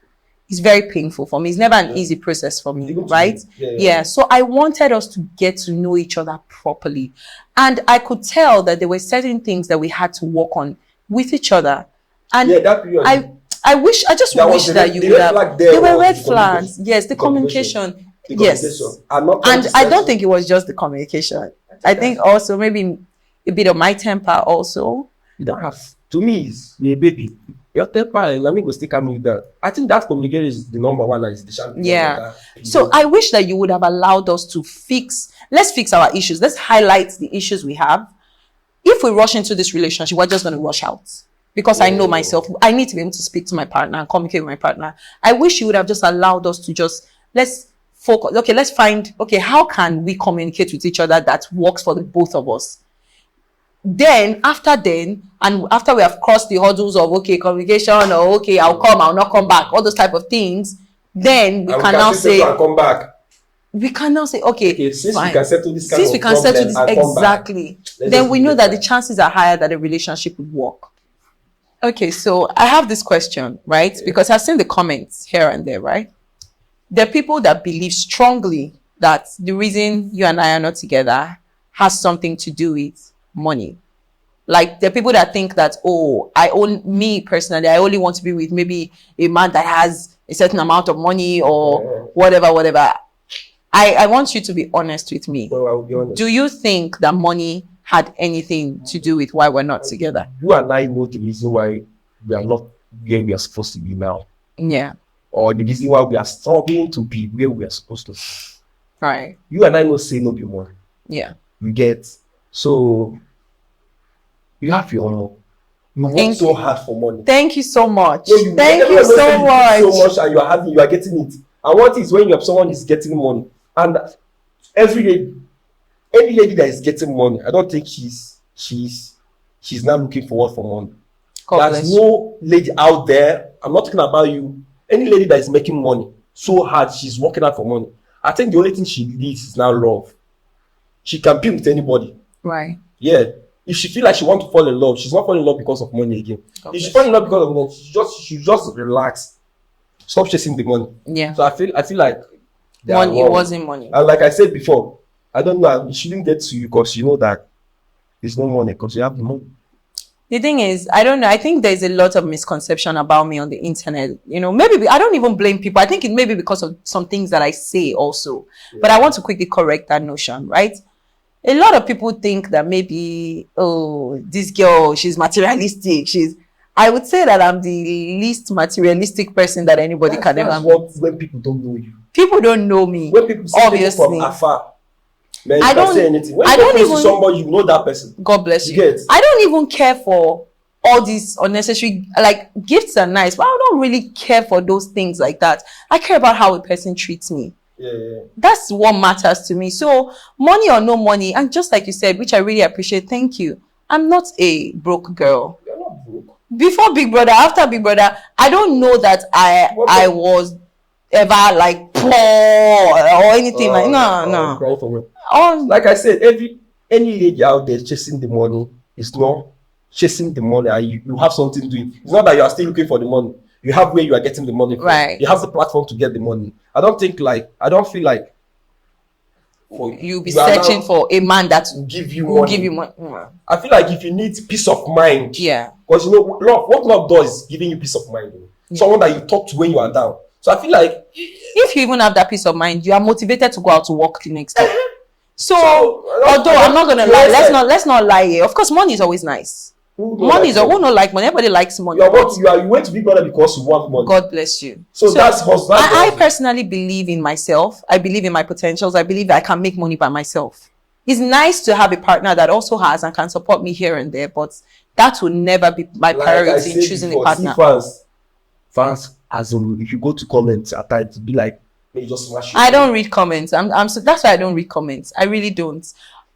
It's very painful for me. It's never an easy process for me, right? Yeah. So I wanted us to get to know each other properly. And I could tell that there were certain things that we had to work on with each other. And
that period,
I just wish that you would have. There were red flags. Yes, the communication. Yes. And I don't think it was just the communication. I think also maybe a bit of my temper also.
You don't have, to me, it's a baby. Your temper, let me go stick at me with that. I think that communication is the number one, that is the champion.
Yeah. So I wish that you would have allowed us to let's fix our issues. Let's highlight the issues we have. If we rush into this relationship, we're just going to rush out. Because I know myself, I need to be able to speak to my partner and communicate with my partner. I wish you would have just allowed us to let's focus. Okay, let's find, how can we communicate with each other that works for the both of us? Then, after we have crossed the hurdles of, communication, or, I'll come, I'll not come back, all those type of things, then we can now say,
come back.
We can now say,
since
fine.
We can settle this kind
since
of
we can settle this, exactly, then we know that
the
the chances are higher that a relationship would work. Okay, so I have this question, right? Yeah. Because I've seen the comments here and there, right? There are people that believe strongly that the reason you and I are not together has something to do with money. Like, there are people that think that, me personally, I only want to be with maybe a man that has a certain amount of money or whatever. I want you to be honest with me.
Well, I will be honest.
Do you think that money had anything to do with why we're not together?
You and I know the reason why we are not where we are supposed to be now.
Yeah.
Or the reason why we are struggling to be where we are supposed to.
Right.
You and I know say no be more.
Yeah.
You get. So you have your own. You work so hard for money.
Thank you so much.
Yeah,
Thank you so much.
So much, and you are getting it. And what is when you have someone is getting money, and every day, any lady that is getting money, I don't think she's now looking forward for money. There's no lady out there. I'm not talking about you. Any lady that is making money so hard, she's working out for money. I think the only thing she needs is now love. She can be with anybody.
Right.
Yeah. If she feel like she wants to fall in love, she's not falling in love because of money again. If she fall in love because of money, she just relax. Stop chasing the money.
Yeah.
So I feel like
money wasn't money.
And like I said before, I don't know, it shouldn't get to you because you know that there's no money because you have the money.
The thing is, I don't know. I think there's a lot of misconception about me on the internet. Maybe I don't even blame people. I think it may be because of some things that I say also. Yeah. But I want to quickly correct that notion, right? A lot of people think that maybe, this girl, she's materialistic. I would say that I'm the least materialistic person that anybody can ever meet.
When people don't know you.
People don't know me.
When people see people from afar. Man,
I don't
say anything. When
I
you
don't
close
even
to somebody, you know that person.
God bless you.
Get?
I don't even care for all these unnecessary, like, gifts are nice, but I don't really care for those things like that. I care about how a person treats me.
Yeah.
That's what matters to me. So money or no money, and just like you said, which I really appreciate, thank you. I'm not a broke girl.
You're not broke.
Before Big Brother, after Big Brother, I don't know that I was ever like poor or anything like no.
Like I said, any lady out there chasing the money is not chasing the money and you have something doing. It's not that you are still looking for the money. You have where you are getting the money from.
Right.
You have the platform to get the money. I don't feel like
you'll be searching for a man that
will give you money. I feel like if you need peace of mind, because what love does is giving you peace of mind. Someone that you talk to when you are down. So I feel like
if you even have that peace of mind, you are motivated to go out to work the next day. So although I'm not gonna lie, let's not lie here. Of course, money is always nice. Who not like money? Everybody likes money.
You went to Big Brother because you want money.
God bless you.
So that's
I personally believe in myself. I believe in my potentials. I believe I can make money by myself. It's nice to have a partner that also has and can support me here and there, but that will never be my priority in choosing a partner.
Fans, as if you go to comments at times, to be like, hey, just smash it.
I don't read comments. So that's why I don't read comments. I really don't.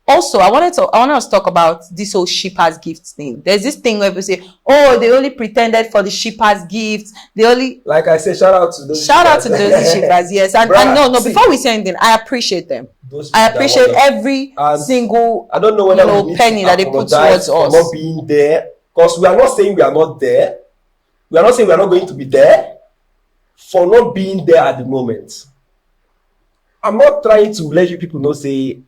Also, I want us to talk about this whole shippers gift thing. There's this thing where people say, "Oh, they only pretended for the shippers gifts. They only."
Like I say, shout out to those
shippers. Yes, and no. See, before we say anything, I appreciate them. I appreciate every single.
I don't know whether we
penny that they put towards
for
us.
Not being there, because we are not saying we are not there. We are not saying we are not going to be there. For not being there at the moment. I'm not trying to let you people know, say,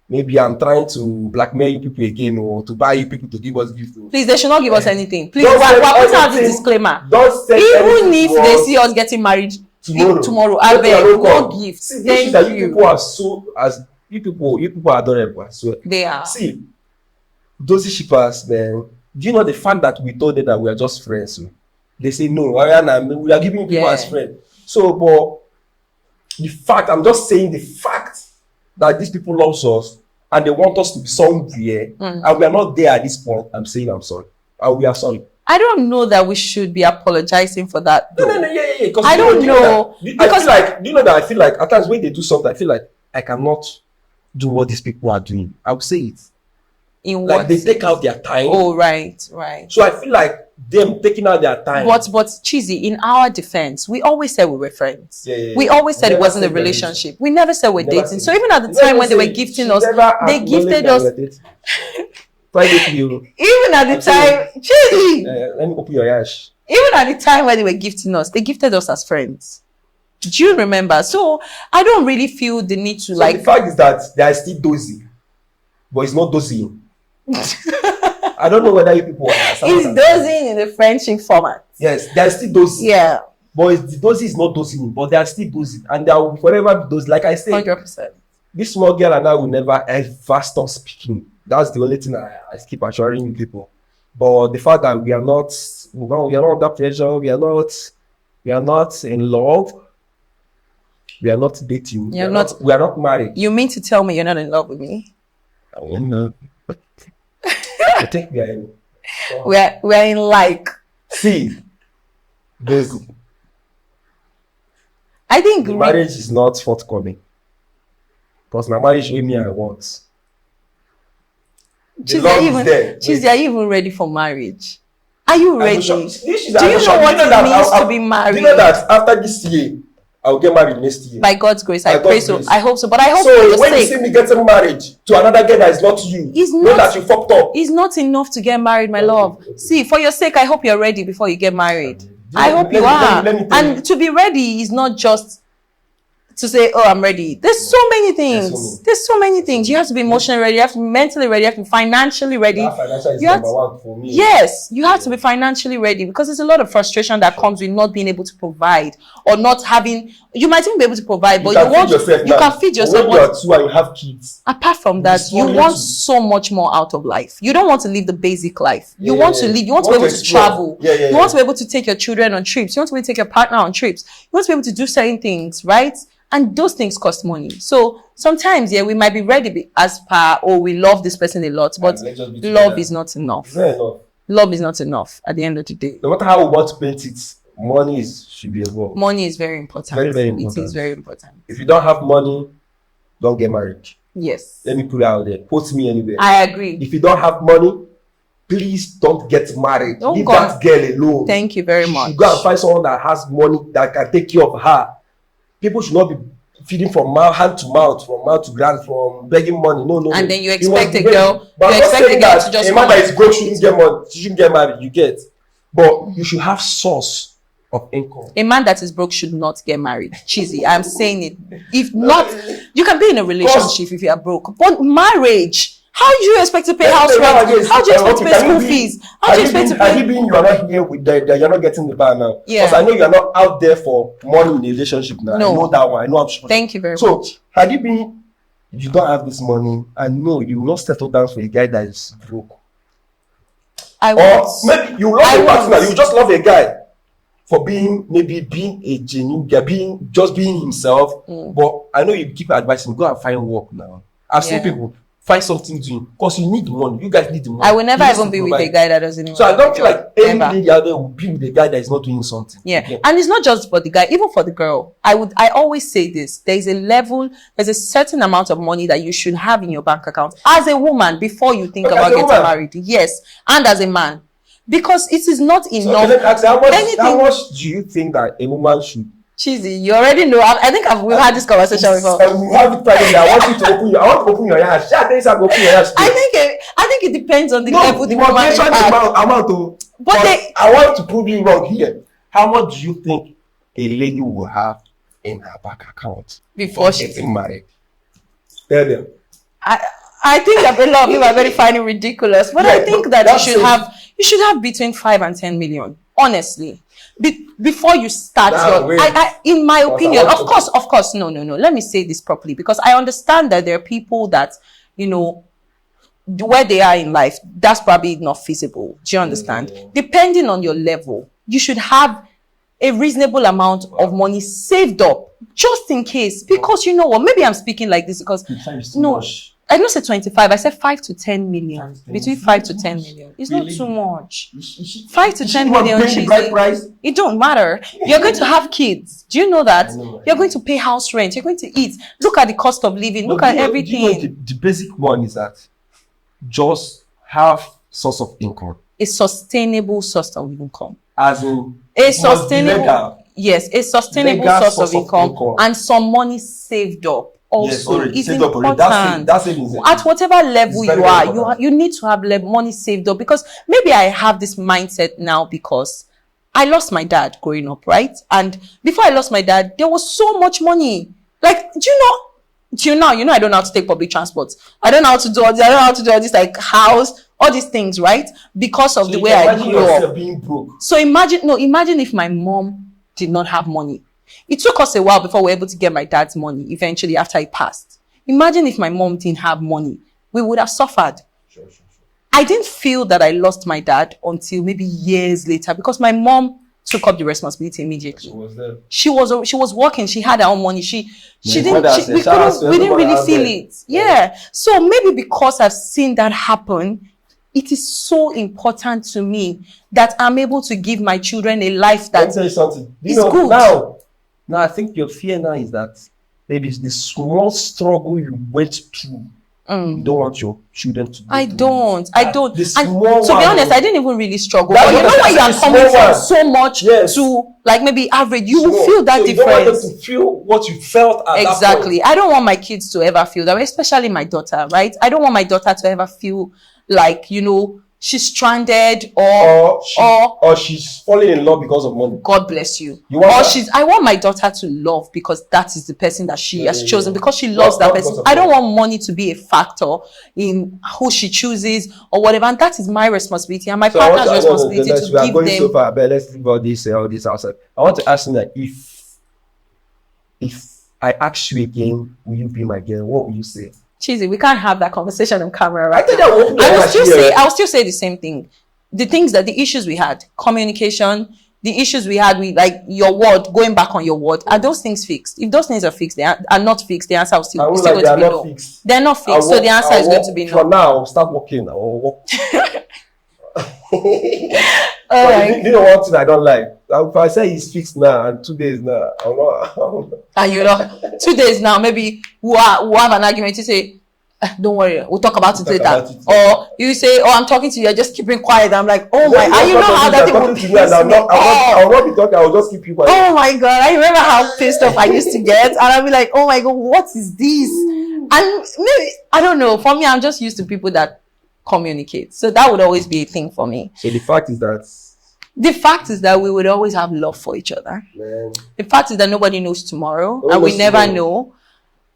maybe I'm trying to blackmail you people again or to buy you people to give us gifts.
Please, they should not give us anything. Please, we're putting out this disclaimer. Even if they see us getting married tomorrow, I beg, no gifts. Thank you.
You people are you people are adorable. So
they are.
See, those shippers, man. Do you know the fact that we told them that we are just friends? So they say no, Ariana, we are giving people as friends. So, but the fact, I'm just saying the fact that these people love us and they want us to be somewhere and we are not there at this point, I'm saying I'm sorry. And we are sorry.
I don't know that we should be apologizing for that.
No, yeah.
I don't know.
Because do you know that I feel like at times when they do something, I feel like I cannot do what these people are doing. I would say it.
In
like
what?
They take out their time.
Oh, right.
So I feel like them taking out their time.
But Chizzy, in our defense, we always said we were friends.
Yeah.
We always said it wasn't a relationship. We never said we're dating. So even at the time when they were gifting us, they gifted us
privately.
Even at the time, Chizzy.
Let me open your eyes.
Even at the time when they were gifting us, they gifted us as friends. Do you remember? So I don't really feel the need to
the fact is that they are still DOZZY, but it's not DOZZY. I don't know whether you people understand.
It's DOZZY in the friendship format.
Yes, they are still DOZZY.
Yeah.
But the DOZZY is not DOZZY, but they are still DOZZY. And they will forever be DOZZY. Like I said,
100%.
This small girl and I will never ever stop speaking. That's the only thing I keep assuring you people. But the fact that we are not under pressure, we are not in love, we are not dating, we are not married.
You mean to tell me you're not in love with me?
I will not. I think we are in.
We're in like.
See,
I think
the marriage is not forthcoming. Because my marriage with me I want.
Chizzy, are you even ready for marriage? Are you ready? Do you know what it means to be married?
Do you know that after this year, I'll get married next year?
By God's grace, I pray so. I hope so. But I hope for
your
sake. So
when you see me getting married to another girl that is not you, know that you fucked up.
It's not enough to get married, my love. See, for your sake, I hope you're ready before you get married. I hope you are. And to be ready is not just to say, oh, I'm ready. There's so many things. There's so many things. You have to be emotionally ready. You have to be mentally ready. You have to be financially ready.
Financial is number one for me.
Yes, you have to be financially ready because there's a lot of frustration that comes with not being able to provide or not having. You might even be able to provide, but you can feed yourself.
When you are two and you have kids.
Apart from that, you want so much more out of life. You don't want to live the basic life. You want to live. You want to be able to travel. You want to be able to take your children on trips. You want to be able to take your partner on trips. You want to be able to do certain things, right? And those things cost money. So sometimes, we might be ready as per, we love this person a lot, but love is not enough. Love is not enough at the end of the day.
No matter how we want to paint it, money should be involved.
Money is very important.
Very, very important.
It is very important.
If you don't have money, don't get married.
Yes.
Let me put it out there. Quote me anywhere.
I agree.
If you don't have money, please don't get married. Leave that girl alone.
Thank you very much.
You go and find someone that has money that can take care of her. People should not be feeding from hand to mouth, from mouth to ground, from begging money. No.
And then you expect a girl. You expect a girl to just.
A man that is broke shouldn't get money. She shouldn't get married. You get, but you should have source of income.
A man that is broke should not get married. Chizzy, I'm saying it. If not, you can be in a relationship if you are broke, but marriage. How do you expect to pay house rent? How do you expect to pay school fees? How do you expect to pay?
You are not here with you're not getting the bar now.
Yeah.
Because I know you are not out there for money in a relationship now.
No.
I know that one. I know I'm sure.
Thank you very much.
So, had you been, if you don't have this money, I know you will not settle down for a guy that is broke. Or maybe you love a partner, you just love a guy for being a genuine guy, being himself. But I know you keep advising, go and find work now. I've seen people find something doing because you need the money. You guys need the money.
I will never even be with a guy that doesn't.
So I don't feel like any lady out there will be with a guy that is not doing something.
Yeah, and it's not just for the guy, even for the girl. I always say this: there's a certain amount of money that you should have in your bank account as a woman before you think about getting married. Yes, and as a man, because it is not enough.
So, let's ask, how much do you think that a woman should?
Cheesy, you already know. I think we've had this conversation before.
We have it privately. I want to open your eyes.
I think it depends on the level the woman is at.
I want to prove you wrong here. How much do you think a lady will have in her bank account
before she
gets married? Tell them.
I think that a lot of people are very finding ridiculous, but I think that you should have between 5 and 10 million. Honestly. Before you start in my opinion, of course, no. Let me say this properly, because I understand that there are people that, where they are in life, that's probably not feasible. Do you understand? Depending on your level, you should have a reasonable amount of money saved up just in case. Because you know what? Maybe I'm speaking like this because I don't say 25. I said 5 to 10 million. Between 5 to 10 million. It's not too much. 5 to 10 million. It don't matter. You're going to have kids. Do you know that? You're going to pay house rent. You're going to eat. Look at the cost of living. Look at everything.
The basic one is that just have source of income.
A sustainable source of income.
As in
a sustainable. Yes, a sustainable source of income and some money saved up. Also, it's important. At whatever level you need to have money saved up, because maybe I have this mindset now because I lost my dad growing up, right? And before I lost my dad, there was so much money. Like, do you know, I don't know how to take public transport. I don't know how to do all this. I don't know how to do all this, like house, all these things, right? Because of the way I grew up. Being broke. So imagine if my mom did not have money. It took us a while before we were able to get my dad's money eventually after he passed. Imagine if my mom didn't have money. We would have suffered. Sure. I didn't feel that I lost my dad until maybe years later, because my mom took up the responsibility immediately. She was working. She had her own money. We didn't really feel it. Yeah. So maybe because I've seen that happen, it is so important to me that I'm able to give my children a life that is good.
Now, I think your fear now is that maybe it's the small struggle you went through. You don't want your children to do.
I don't. To be honest, I didn't even really struggle. But you know when you are coming from so much to like maybe average, you will feel that difference. You don't want them
to feel what you felt at that point.
I don't want my kids to ever feel that way, especially my daughter, right? I don't want my daughter to ever feel like, she's stranded or
she's falling in love because of money.
God bless you. I want my daughter to love because that is the person that she has chosen, because she loves that person. I don't want money to be a factor in who she chooses or whatever, and that is my responsibility and my partner's responsibility to give them.
So far, but let's leave all this outside. I want to ask you that if I ask you again, will you be my girl? What will you say?
Cheesy, we can't have that conversation on camera, right? I will still say the same thing. The issues we had, communication, the issues we had with like your word, going back on your word, are those things fixed? If those things are fixed, they are not fixed, the answer is still going to be no. They're not fixed, so the answer is going to be no.
For now, start working. I will work. You know what I don't like? If I say it's fixed now and 2 days now,
and 2 days now, maybe we'll have an argument. You say, don't worry, we'll talk about it later. Or you say, I'm talking to you, you're just keeping quiet. I'm like, oh my, and you know how that thing will piss me off.
I will not be talking, I will just keep you quiet.
Oh my God, I remember how pissed off I used to get. And I'll be like, oh my God, what is this? And maybe, I don't know, for me, I'm just used to people that communicate. So that would always be a thing for me.
So the fact is
that we would always have love for each other. Man. The fact is that nobody knows tomorrow, and we never know.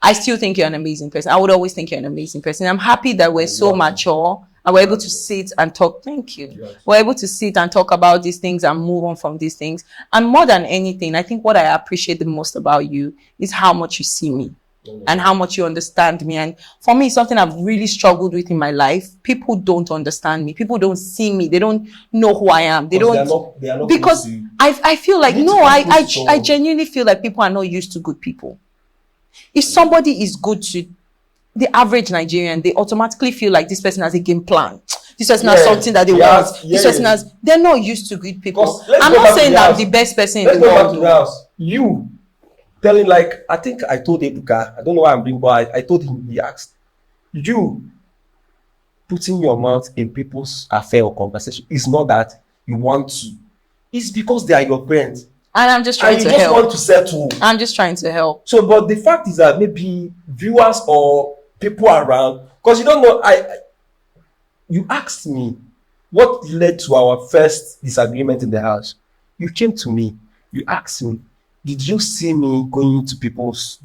I still think you're an amazing person. I would always think you're an amazing person. I'm happy that we're so mature and we're able to sit and talk. Thank you. Yes. We're able to sit and talk about these things and move on from these things. And more than anything, I think what I appreciate the most about you is how much you see me. And how much you understand me. And for me, it's something I've really struggled with in my life. People don't understand me. People don't see me. They don't know who I am. They are not because I feel like, I genuinely feel like people are not used to good people. If somebody is good to the average Nigerian, they automatically feel like this person has a game plan. This person has something that they want. This person has. They're not used to greet people. I'm not saying that I'm the best person in the world.
Let's go back to the house. You telling, like, I think I told Ebuka, I don't know why I'm being, but I told him, he asked, you putting your mouth in people's affair or conversation is not that you want to. It's because they are your friends.
And I'm just trying to help.
And you just want to settle.
I'm just trying to help.
So, but the fact is that maybe viewers or people around, because you don't know, you asked me what led to our first disagreement in the house. You came to me. You asked me, did you see me going to people's?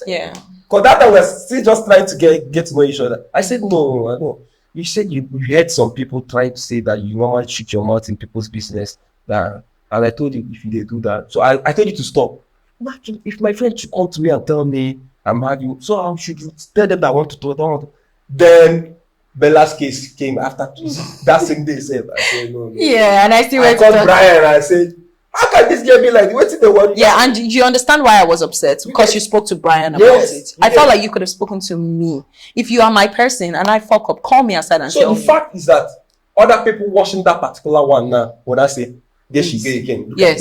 Yeah.
Because that time we were still just trying to get to know each other. I said, no, I don't. You said you heard some people trying to say that you normally shoot your mouth in people's business. And I told you if they do that. So I told you to stop. Imagine if my friend should come to me and tell me I'm having, so I should tell them that I want to talk. Then Bella's case came after that same day. I said, no.
Yeah, and I still went
to call Brian and I said, how can this girl be like, what's in the world?
Yeah, and you understand why I was upset? Because you spoke to Brian about it. I felt like you could have spoken to me. If you are my person and I fuck up, call me aside and tell me.
So the fact is that other people watching that particular one now, when I say, there she go again.
Yes.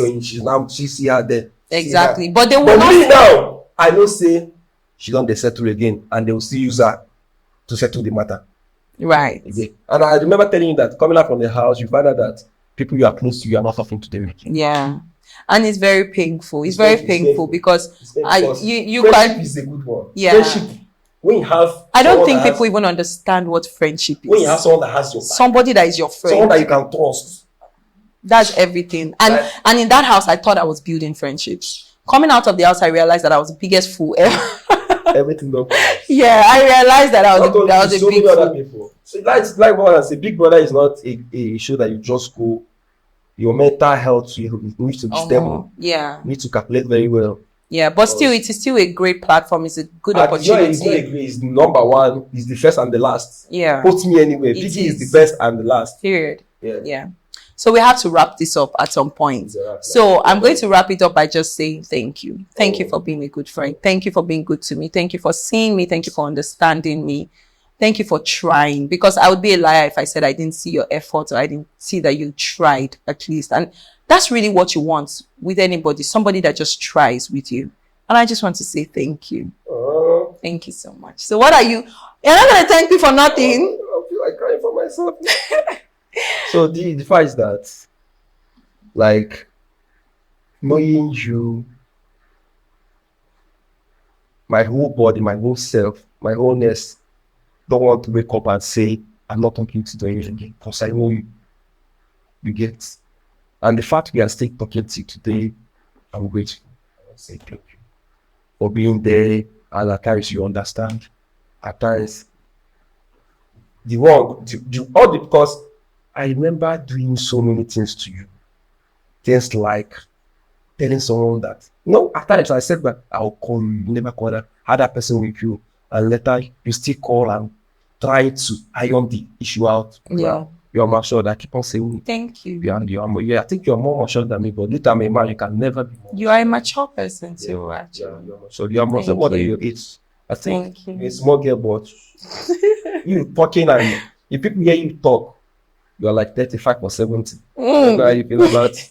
She's here there.
Exactly. But they will
but
not.
Me now, I know say, she don't they settle again and they will still use her to settle the matter.
Right.
Again. And I remember telling you that coming out from the house, you find out that people you are close to, you are not talking to them.
Yeah. And it's very painful. It's very painful because you
friendship is a good one.
Yeah.
Friendship, when you have,
I don't think people even understand what friendship is.
When you have someone that has your back,
somebody that is your friend,
someone that you can trust.
That's everything. And in that house, I thought I was building friendships. Coming out of the house, I realized that I was the biggest fool ever.
Everything don't come.
Yeah, I realized that I was a big fool.
People. So that's like what I say. Big Brother is not a show that you just go. Your mental health, you need to be stable.
Yeah.
You need to calculate very well.
Yeah, but still, it is still a great platform. It's a good opportunity.
It's number one. It's the first and the last.
Yeah.
Put me anywhere. Biggie is the best and the last.
Period.
Yeah.
So we have to wrap this up at some point. So I'm going to wrap it up by just saying thank you. Thank you for being a good friend. Thank you for being good to me. Thank you for seeing me. Thank you for understanding me. Thank you for trying, because I would be a liar if I said I didn't see your effort or I didn't see that you tried at least. And that's really what you want with anybody, somebody that just tries with you. And I just want to say thank you. Thank you so much. So what are you? You're not going to thank me for nothing.
I feel like crying for myself. So the fact is that, like, knowing you, my whole body, my whole self, my wholeness, don't want to wake up and say, I'm not talking to you again, because I know you. You get. And the fact we are still talking to you today, I'm grateful. I want to say thank you for being there, and at times you understand. At times, because I remember doing so many things to you. Things like telling someone that, at times I said that I'll call you, never call that, had that person with you, and later you still call and try to iron the issue out.
Yeah.
You're mature. I keep on saying
thank you.
I think you're more mature than me, but later I'm a man, you can never be more.
You are a mature person too, actually.
Yeah, you're mature. You're more than what your age. I think you're a small girl, but you talking and if people hear you talk, you're like 35 or 70. That's how you feel about it.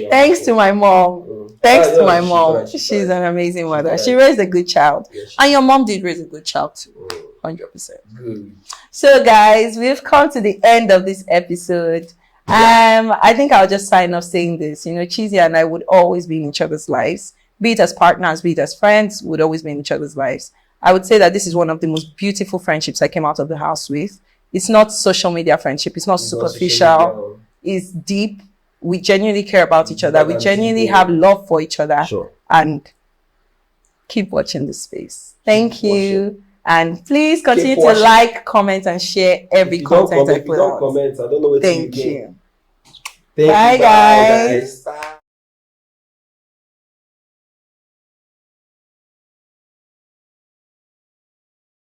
Thanks to my mom. Thanks to my mom. She's an amazing mother. She raised a good child. And your mom did raise a good child too. 100%.
Good.
So guys, we've come to the end of this episode. I think I'll just sign off saying this. Cheesy and I would always be in each other's lives. Be it as partners, be it as friends, would always be in each other's lives. I would say that this is one of the most beautiful friendships I came out of the house with. It's not social media friendship. It's not superficial. It's deep. We genuinely care about each other. We genuinely have love for each other.
Sure.
And keep watching this space. Thank you. And please continue to like, comment, and share every content I put out.
Don't comment. I don't know what
Thank you.
Bye,
guys.
Bye.